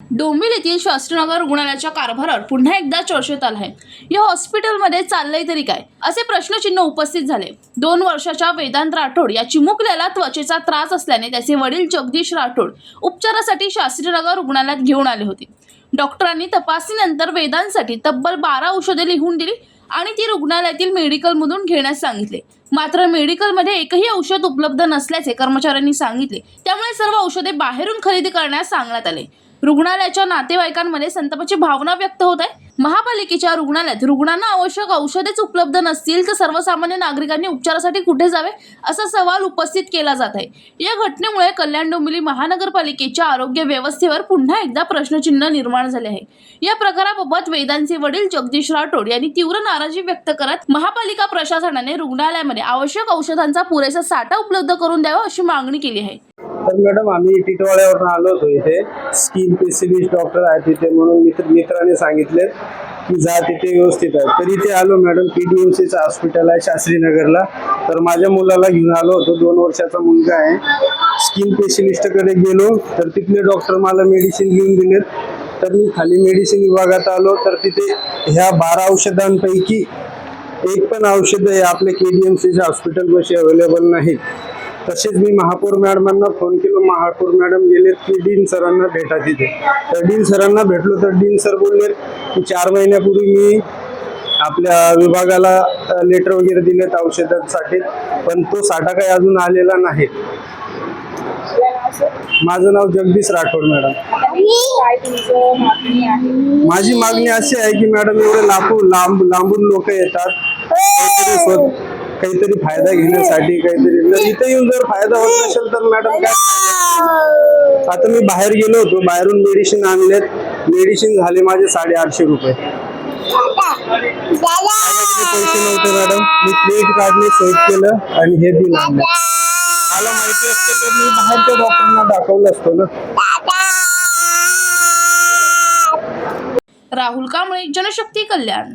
डोंबिवली येथील शास्त्रीनगर रुग्णालयाच्या कारभारावर पुन्हा एकदा चर्चेत आलं आहे. या हॉस्पिटलमध्ये चाललंय तरी काय असे प्रश्नचिन्ह उपस्थित झाले. 2 वर्षाच्या वेदांत राठोड या चिमुकल्याला त्वचेचा त्रास असल्याने त्याचे वडील जगदीश राठोड उपचारासाठी शास्त्रीनगर रुग्णालयात घेऊन आले होते. डॉक्टरांनी तपासणीनंतर वेदांसाठी तब्बल 12 औषधे लिहून दिली आणि ती रुग्णालयातील मेडिकलमधून घेण्यास सांगितले. मात्र मेडिकलमध्ये एकही औषध उपलब्ध नसल्याचे कर्मचाऱ्यांनी सांगितले. त्यामुळे सर्व औषधे बाहेरून खरेदी करण्यास सांगण्यात आले. रुग्णालयाच्या नातेवाईकांमध्ये संतापाची भावना व्यक्त होत आहे. महापालिकेच्या रुग्णालयात रुग्णांना आवश्यक औषधेच उपलब्ध नसतील तर सर्वसामान्य नागरिकांनी उपचारासाठी कुठे जावे असा सवाल उपस्थित केला जात आहे. या घटनेमुळे कल्याण डोंबिवली महानगरपालिकेच्या आरोग्य व्यवस्थेवर पुन्हा एकदा प्रश्नचिन्ह निर्माण झाले आहे. या प्रकाराबाबत वेदांचे वडील जगदीश राठोड यांनी तीव्र नाराजी व्यक्त करत महापालिका प्रशासनाने रुग्णालयामध्ये आवश्यक औषधांचा पुरेसा साठा उपलब्ध करून द्यावा अशी मागणी केली आहे. तर मॅडम आम्ही टिटवाळ्यावरून आलो होतो. इथे स्किन स्पेशलिस्ट डॉक्टर आहेत तिथे म्हणून मित्राने सांगितले की जा तिथे व्यवस्थित आहे. तर इथे आलो मॅडम. PDMCचं हॉस्पिटल आहे शास्त्रीनगरला. तर माझ्या मुलाला घेऊन आलो होतो. 2 वर्षाचा मुलगा आहे. स्किन स्पेशलिस्टकडे गेलो तर तिथले डॉक्टर मला मेडिसिन घेऊन दिलेत. तर मी खाली मेडिसिन विभागात आलो तर तिथे ह्या 12 औषधांपैकी एक पण औषध हे आपल्या KDMCच्या हॉस्पिटलपाशी अवेलेबल नाहीत. तसेच मी महापौर मॅडमांना फोन केलो. महापौर मॅडम गेलेत की डीन सरांना भेटा तिथे. तर डीन सरांना भेटलो तर डीन सर बोलले की 4 महिन्यापूर्वी मी आपल्या विभागाला लेटर वगैरे दिलेत औषधांसाठी, पण तो साठा काही अजून आलेला नाही. माझं नाव जगदीश राठोड मॅडम. माझी मागणी अशी आहे की मॅडम एवढे लांबून लोक येतात काहीतरी फायदा घेण्यासाठी, काहीतरी इथे येऊन जर फायदा होत नसेल तर मॅडम काय. आता मी बाहेर गेलो होतो, बाहेरून मेडिसिन आणलेत. मेडिसिन झाले माझे 850 रुपये. पैसे नव्हते मॅडम. मी क्रेडिट कार्डने स्वाईप केलं आणि हे बिल आणलं. मला माहिती असतं तर मी बाहेरच्या डॉक्टरांना दाखवलं असतो ना. राहुल कांबळे, जनशक्ती कल्याण.